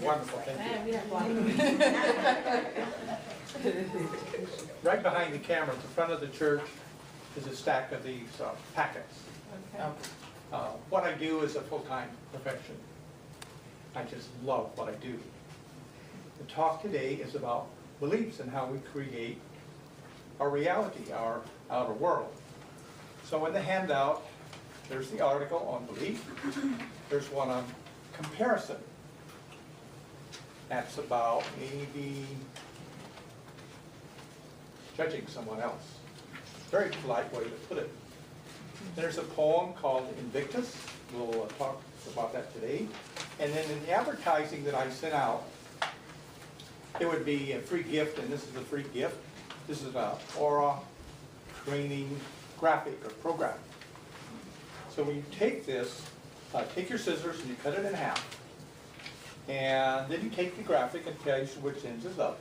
Wonderful, thank you. And we have one. Right behind the camera at the front of the church is a stack of these packets. Okay. What I do is a full-time profession. I just love what I do. The talk today is about beliefs and how we create our reality, our outer world. So in the handout, there's the article on belief. There's one on comparison. That's about maybe judging someone else. Very polite way to put it. There's a poem called Invictus. We'll talk about that today. And then in the advertising that I sent out, it would be a free gift, and this is a free gift. This is an aura training graphic or program. So when you take this, take your scissors and you cut it in half. And then you take the graphic and tell you which ends is up.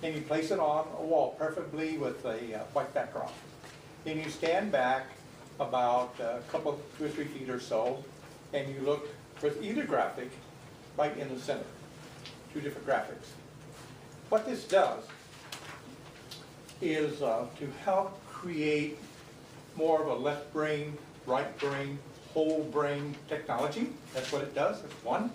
And you place it on a wall, preferably with a white background. Then you stand back about a couple, 2 or 3 feet or so, and you look for either graphic right in the center. 2 different graphics. What this does is to help create more of a left brain, right brain, whole brain technology. That's what it does. That's one.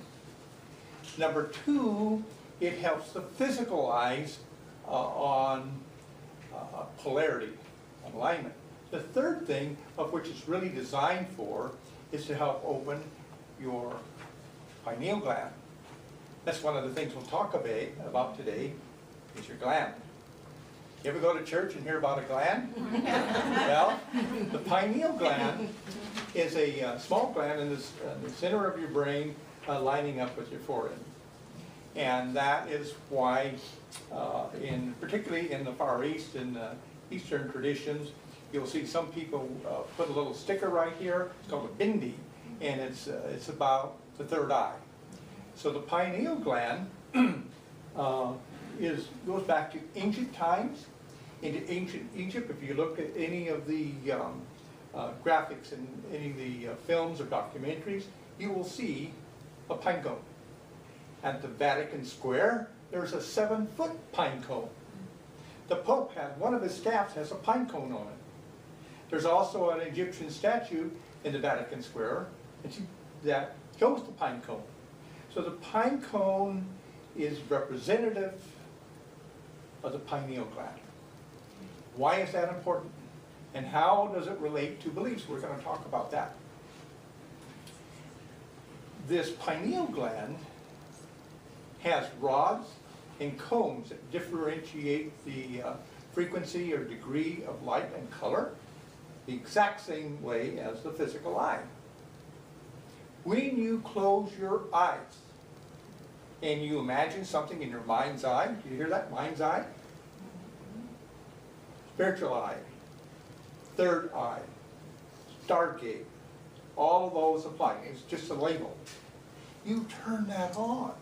Number 2, it helps the physical eyes on polarity, on alignment. The third thing, of which it's really designed for, is to help open your pineal gland. That's one of the things we'll talk about today, is your gland. You ever go to church and hear about a gland? Well, the pineal gland is a small gland in the center of your brain, lining up with your forehead. And that is why, particularly in the Far East, in Eastern traditions, you'll see some people put a little sticker right here. It's called a bindi, and it's about the third eye. So the pineal gland goes back to ancient times. Into ancient Egypt, if you look at any of the graphics in any of the films or documentaries, you will see a pine cone. At the Vatican Square, there's a 7-foot pine cone. The Pope had, one of his staffs has a pine cone on it. There's also an Egyptian statue in the Vatican Square that shows the pine cone. So the pine cone is representative of the pineal gland. Why is that important? And how does it relate to beliefs? We're going to talk about that. This pineal gland has rods and cones that differentiate the frequency or degree of light and color the exact same way as the physical eye. When you close your eyes and you imagine something in your mind's eye, do you hear that? Mind's eye? Spiritual eye, third eye, stargate, all of those apply. It's just a label. You turn that on.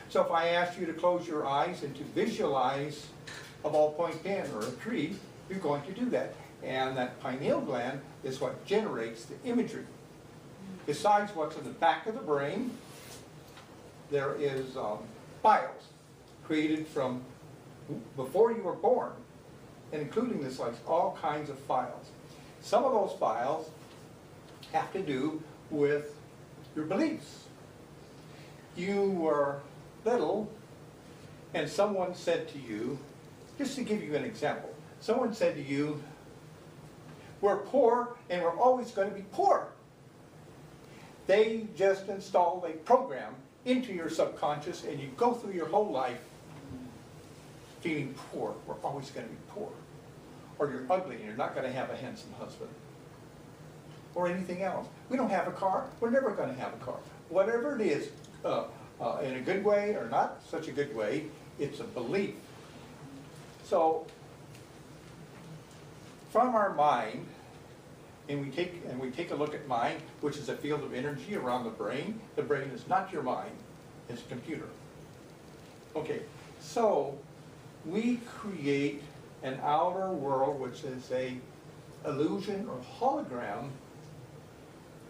So if I asked you to close your eyes and to visualize a ballpoint pen or a tree, you're going to do that. And that pineal gland is what generates the imagery. Besides what's in the back of the brain, there is files created from before you were born, and including this, like all kinds of files. Some of those files have to do with your beliefs. You were little, and someone said to you, just to give you an example, someone said to you, we're poor and we're always going to be poor. They just installed a program into your subconscious, and you go through your whole life feeling poor. We're always going to be poor. Or you're ugly and you're not going to have a handsome husband. Or anything else. We don't have a car. We're never going to have a car. Whatever it is, in a good way or not such a good way, it's a belief. So, from our mind, and we take a look at mind, which is a field of energy around the brain. The brain is not your mind, it's a computer. Okay, so we create an outer world which is a illusion or hologram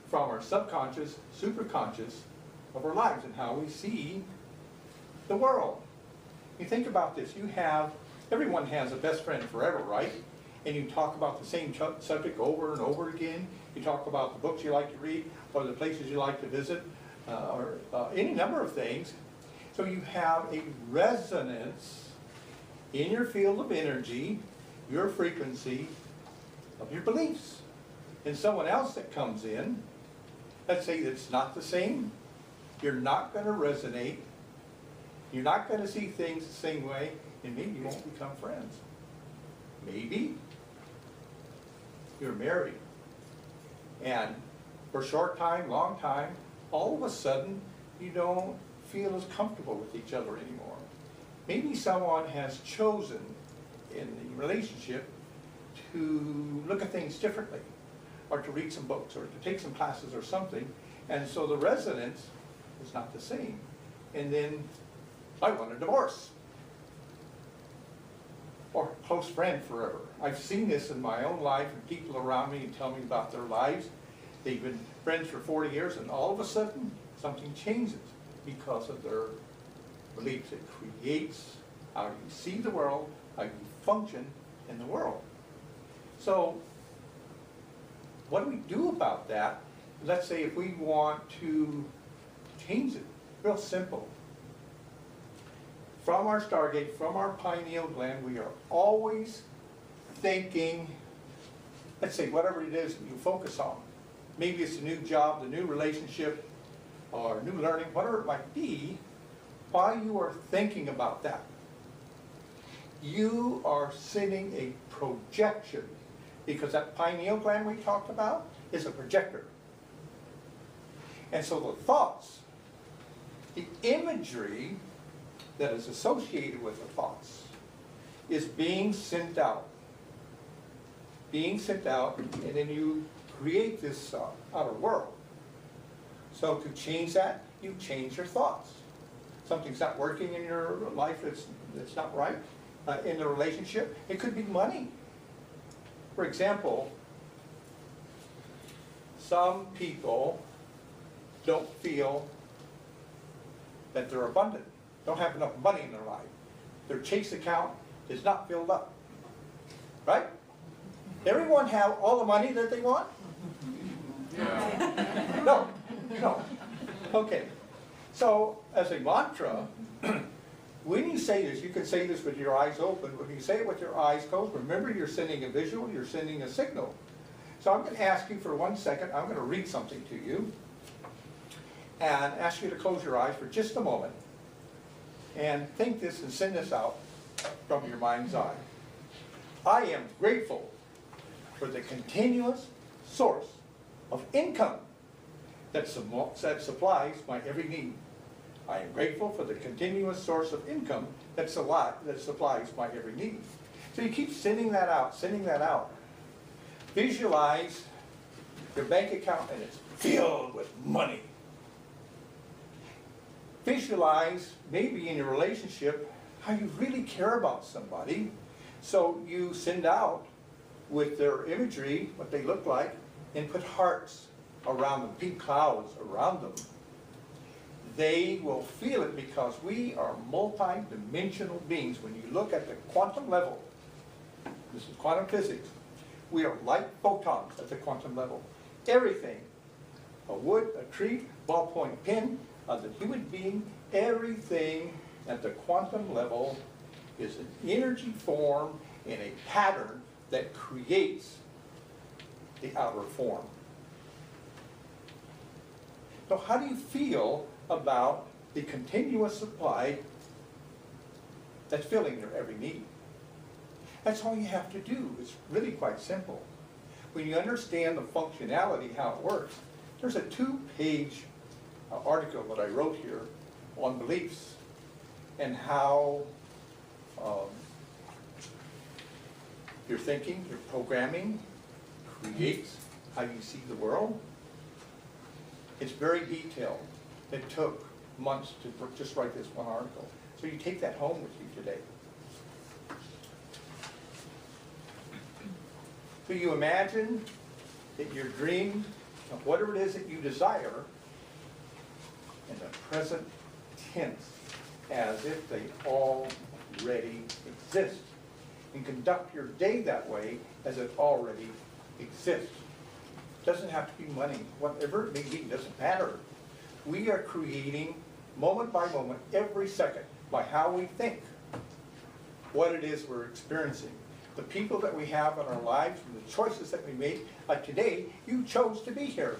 from our subconscious, superconscious of our lives and how we see the world. You think about this, everyone has a best friend forever, right? And you talk about the same subject over and over again. You talk about the books you like to read, or the places you like to visit, or any number of things. So you have a resonance in your field of energy, your frequency of your beliefs. And someone else that comes in, let's say it's not the same, you're not going to resonate, you're not going to see things the same way, and maybe you won't become friends. Maybe you're married, and for a short time, long time, all of a sudden you don't feel as comfortable with each other anymore. Maybe someone has chosen in the relationship to look at things differently, or to read some books, or to take some classes or something, and so the resonance is not the same. And then I want a divorce. Or a close friend forever. I've seen this in my own life, and people around me tell me about their lives. They've been friends for 40 years, and all of a sudden, something changes because of their beliefs. It creates how you see the world, how you function in the world. So, what do we do about that? Let's say if we want to change it, real simple. From our Stargate, from our pineal gland, we are always thinking, let's say whatever it is that you focus on. Maybe it's a new job, the new relationship, or new learning, whatever it might be, while you are thinking about that, you are sending a projection, because that pineal gland we talked about is a projector. And so the thoughts, the imagery that is associated with the thoughts is being sent out. Being sent out, and then you create this outer world. So to change that, you change your thoughts. Something's not working in your life that's not right in the relationship. It could be money. For example, some people don't feel that they're abundant, don't have enough money in their life. Their Chase account is not filled up. Right? Everyone have all the money that they want? Yeah. No. No. Okay. So, as a mantra, when you say this, you can say this with your eyes open. When you say it with your eyes closed, remember you're sending a visual, you're sending a signal. So I'm going to ask you for 1 second, I'm going to read something to you, and ask you to close your eyes for just a moment, and think this and send this out from your mind's eye. I am grateful for the continuous source of income that supplies my every need. I am grateful for the continuous source of income that supplies my every need. So you keep sending that out, sending that out. Visualize your bank account and it's filled with money. Visualize, maybe in your relationship, how you really care about somebody. So you send out with their imagery, what they look like, and put hearts around them, big clouds around them. They will feel it because we are multi-dimensional beings. When you look at the quantum level, this is quantum physics, we are like photons at the quantum level. Everything, a wood, a tree, ballpoint pen, the human being, everything at the quantum level is an energy form in a pattern that creates the outer form. So how do you feel about the continuous supply that's filling your every need? That's all you have to do. It's really quite simple. When you understand the functionality, how it works, there's a 2-page article that I wrote here on beliefs and how your thinking, your programming creates how you see the world. It's very detailed. It took months to just write this one article. So you take that home with you today. So you imagine that your dream of whatever it is that you desire in the present tense as if they already exist. And conduct your day that way as it already exists. Doesn't have to be money, whatever it may be, doesn't matter. We are creating moment by moment, every second, by how we think, what it is we're experiencing. The people that we have in our lives and the choices that we make, like today, you chose to be here.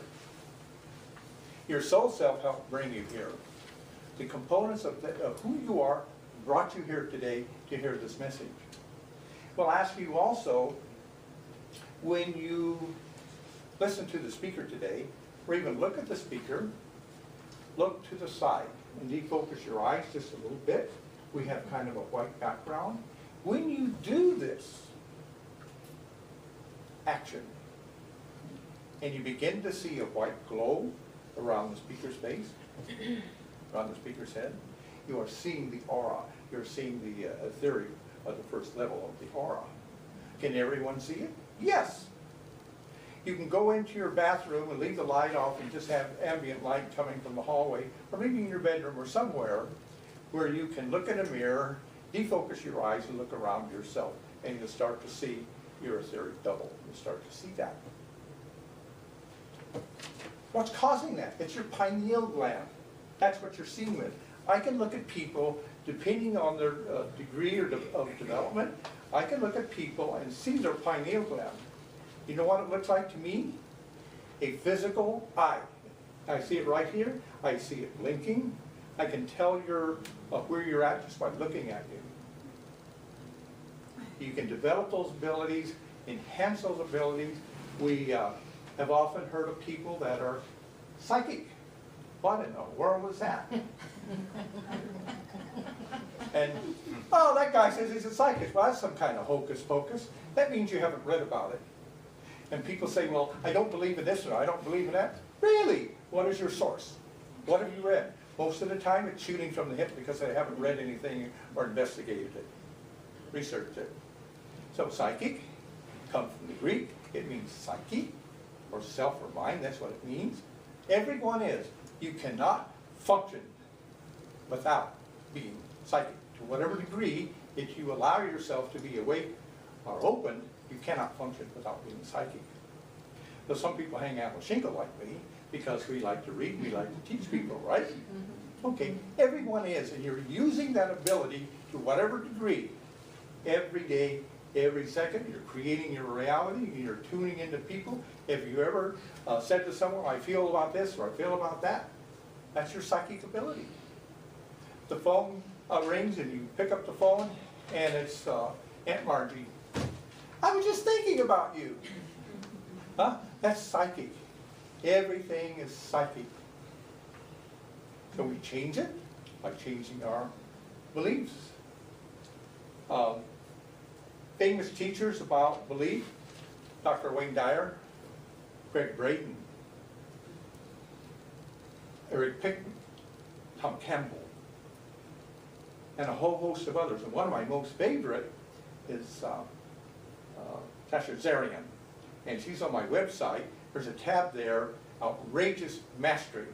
Your soul self helped bring you here. The components of who you are brought you here today to hear this message. We'll ask you also, when you listen to the speaker today, or even look at the speaker, look to the side and defocus your eyes just a little bit. We have kind of a white background. When you do this action, and you begin to see a white glow around the speaker's face, around the speaker's head, you are seeing the aura. You're seeing the theory of the first level of the aura. Can everyone see it? Yes. You can go into your bathroom and leave the light off and just have ambient light coming from the hallway, or maybe in your bedroom or somewhere where you can look in a mirror, defocus your eyes and look around yourself, and you'll start to see your etheric double. You'll start to see that. What's causing that? It's your pineal gland. That's what you're seeing with. I can look at people, depending on their degree of development, I can look at people and see their pineal gland. You know what it looks like to me? A physical eye. I see it right here. I see it blinking. I can tell where you're at just by looking at you. You can develop those abilities, enhance those abilities. We have often heard of people that are psychic. What in the world was that? And, oh, that guy says he's a psychic. Well, that's some kind of hocus pocus. That means you haven't read about it. And people say, well, I don't believe in this or I don't believe in that. Really? What is your source? What have you read? Most of the time it's shooting from the hip because they haven't read anything or investigated it, researched it. So psychic comes from the Greek. It means psyche or self or mind. That's what it means. Everyone is. You cannot function without being psychic. To whatever degree that you allow yourself to be awake or open, you cannot function without being psychic. So some people hang out with Shinko like me because we like to read, we like to teach people, right? Okay, everyone is, and you're using that ability to whatever degree. Every day, every second, you're creating your reality, you're tuning into people. If you ever said to someone, I feel about this or I feel about that, that's your psychic ability. The phone rings and you pick up the phone and it's Aunt Margie. I was just thinking about you. Huh? That's psychic. Everything is psychic. So we change it by changing our beliefs. Famous teachers about belief, Dr. Wayne Dyer, Greg Braden, Eric Pickman, Tom Campbell, and a whole host of others. And one of my most favorite is Sasha Zarian. And she's on my website. There's a tab there, Outrageous Mastery.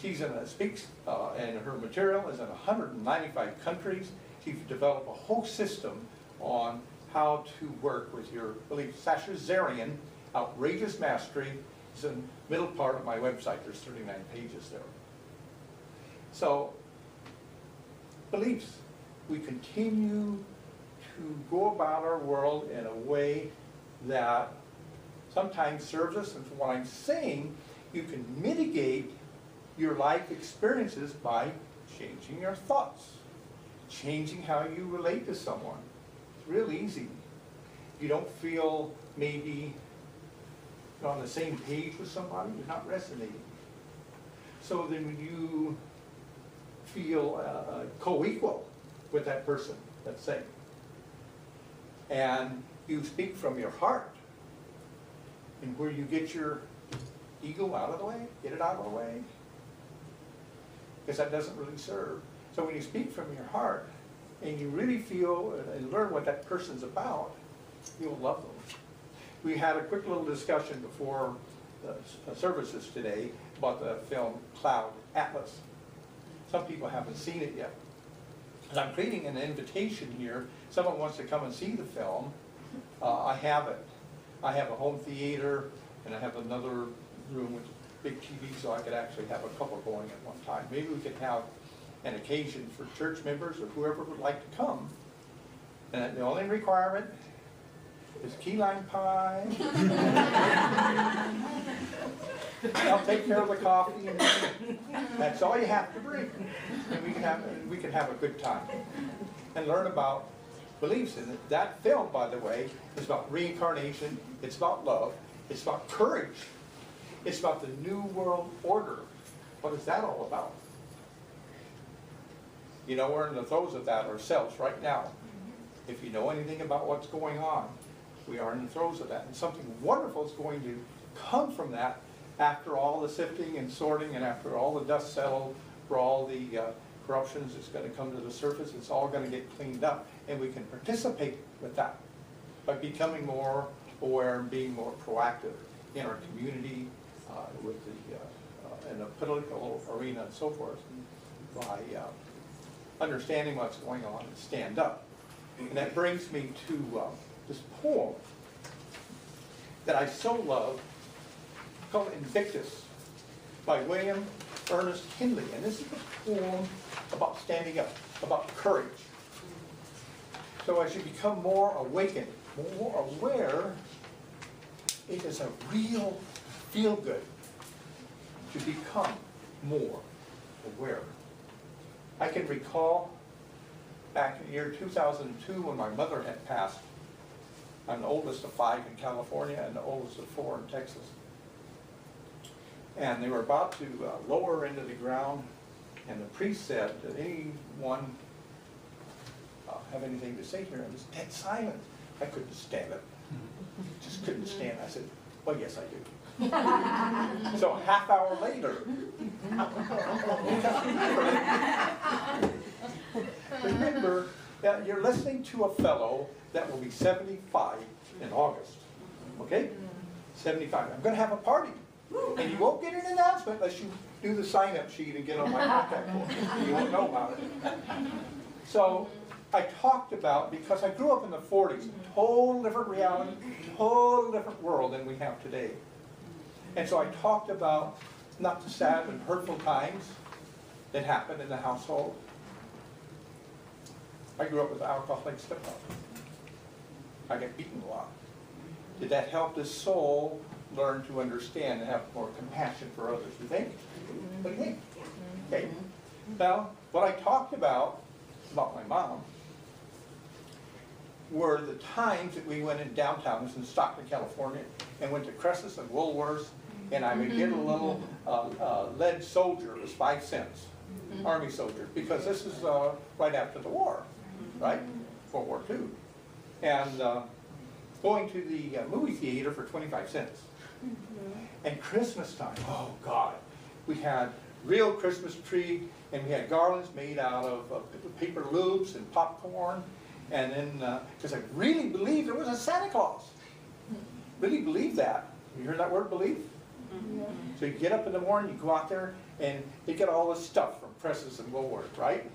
She's speaks, and her material is in 195 countries. She's developed a whole system on how to work with your beliefs. Sasha Zarian, Outrageous Mastery, is in the middle part of my website. There's 39 pages there. So, beliefs. We continue to go about our world in a way that sometimes serves us, and from what I'm saying, you can mitigate your life experiences by changing your thoughts, changing how you relate to someone. It's real easy. You don't feel maybe you're on the same page with somebody, you're not resonating. So then you feel co-equal with that person, let's say. And you speak from your heart, and where you get your ego out of the way, get it out of the way, because that doesn't really serve. So when you speak from your heart, and you really feel and learn what that person's about, you'll love them. We had a quick little discussion before the services today about the film Cloud Atlas. Some people haven't seen it yet. And I'm creating an invitation here. Someone wants to come and see the film. I have it. I have a home theater, and I have another room with a big TV, so I could actually have a couple going at one time. Maybe we could have an occasion for church members or whoever would like to come. And the only requirement is key lime pie. I'll take care of the coffee. That's all you have to bring. And we can have a good time and learn about beliefs. And that film, by the way, is about reincarnation. It's about love. It's about courage. It's about the New World Order. What is that all about? You know, we're in the throes of that ourselves right now. If you know anything about what's going on, we are in the throes of that. And something wonderful is going to come from that after all the sifting and sorting and after all the dust settled, for all the corruptions that's going to come to the surface. It's all going to get cleaned up. And we can participate with that by becoming more aware and being more proactive in our community, with the, in the political arena and so forth, by understanding what's going on and stand up. And that brings me to this poem that I so love, called Invictus, by William Ernest Henley. And this is a poem about standing up, about courage. So as you become more awakened, more aware, it is a real feel-good to become more aware. I can recall back in the year 2002 when my mother had passed. I'm the oldest of 5 in California and the oldest of 4 in Texas. And they were about to lower her into the ground, and the priest said, "Did anyone have anything to say here?" And it was dead silent. I couldn't stand it. Just couldn't stand it. I said, "Well, yes, I do." So a half hour later, remember that you're listening to a fellow that will be 75 in August. Okay? 75. I'm going to have a party. And you won't get an announcement unless you do the sign-up sheet and get on my contact form. You won't know about it. So I talked about, because I grew up in the 40s, total different reality, total different world than we have today. And so I talked about not the sad and hurtful times that happened in the household. I grew up with an alcoholic stepfather. I got beaten a lot. Did that help this soul learn to understand and have more compassion for others? You think? What do you think? Okay. Now, what I talked about my mom were the times that we went in downtown, this in Stockton, California, and went to Cresses and Woolworths, and I would get a little lead soldier. It was 5 cents, Army soldier, because this is right after the war, right? World War II. And going to the movie theater for 25 cents. And Christmas time, oh God, we had real Christmas tree, and we had garlands made out of paper loops and popcorn, and then, because I really believed there was a Santa Claus. Really believed that. You heard that word, believe? Mm-hmm. So you get up in the morning, you go out there, and you get all this stuff from Presses and Woolworth, right?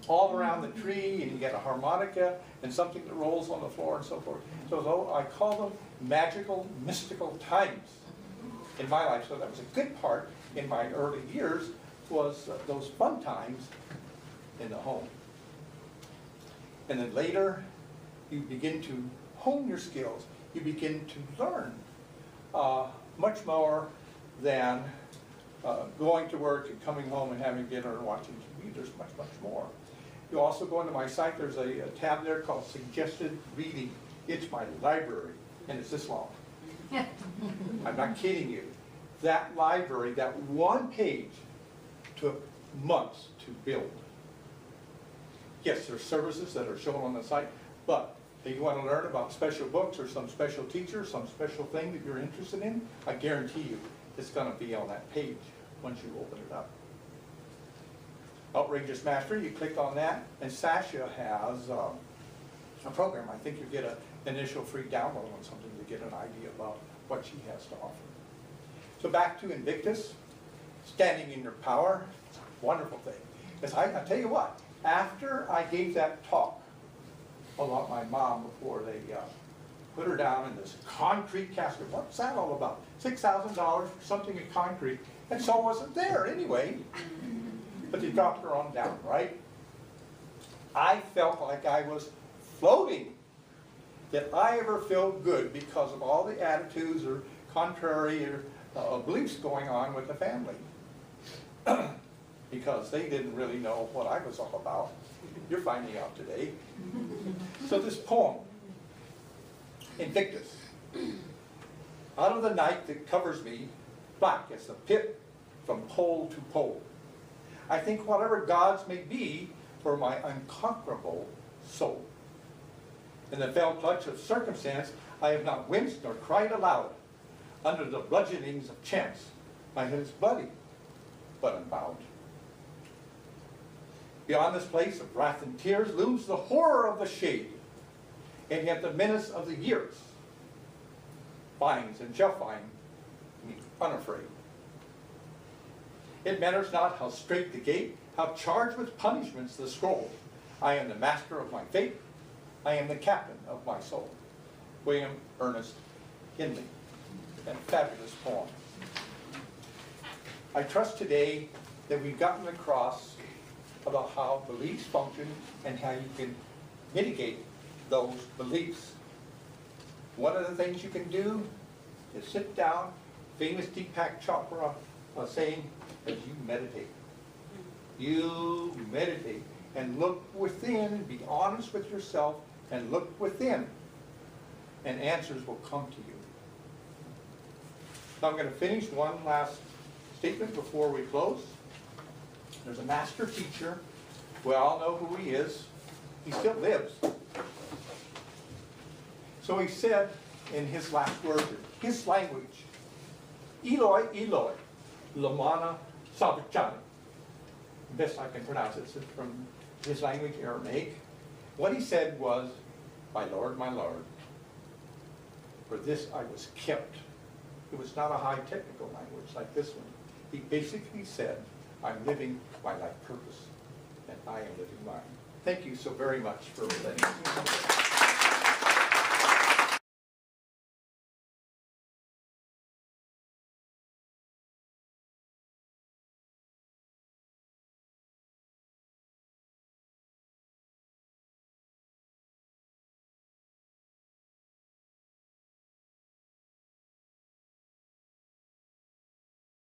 All around the tree, and you get a harmonica, and something that rolls on the floor, and so forth. So I call them magical, mystical times in my life. So that was a good part in my early years, was those fun times in the home. And then later, you begin to hone your skills. You begin to learn much more than going to work and coming home and having dinner and watching TV. There's much, much more. You also go into my site, there's a tab there called Suggested Reading. It's my library, and it's this long. I'm not kidding you. That library, that one page, took months to build. Yes, there's services that are shown on the site, but if you want to learn about special books or some special teacher, some special thing that you're interested in, I guarantee you it's going to be on that page once you open it up. Outrageous Mastery, you click on that, and Sasha has a program. I think you get an initial free download on something to get an idea about what she has to offer. So back to Invictus, standing in your power. It's a wonderful thing. Because I tell you what, after I gave that talk about my mom before they put her down in this concrete casket, what's that all about? $6,000 for something in concrete, and so wasn't there anyway. But they dropped her on down, right? I felt like I was floating. Did I ever feel good because of all the attitudes or contrary or beliefs going on with the family? Because they didn't really know what I was all about. You're finding out today. So this poem, Invictus. Out of the night that covers me, black as the pit from pole to pole, I think whatever gods may be for my unconquerable soul. In the fell clutch of circumstance, I have not winced nor cried aloud. Under the bludgeonings of chance, my head is bloody, but unbowed. Beyond this place of wrath and tears looms the horror of the shade, and yet the menace of the years finds and shall find me unafraid. It matters not how straight the gate, how charged with punishments the scroll. I am the master of my fate. I am the captain of my soul. William Ernest Henley. And fabulous poem. I trust today that we've gotten across about how beliefs function and how you can mitigate those beliefs. One of the things you can do is sit down, famous Deepak Chopra saying, as you meditate. You meditate and look within and be honest with yourself and look within, and answers will come to you. So I'm going to finish one last statement before we close. There's a master teacher. We all know who he is. He still lives. So he said in his last words, his language, Eloi, Eloi, Lamana Sabachthani. Best I can pronounce it. It's from his language, Aramaic. What he said was, my Lord, for this I was kept. It was not a high technical language like this one. He basically said, I'm living my life purpose, and I am living mine. Thank you so very much for listening.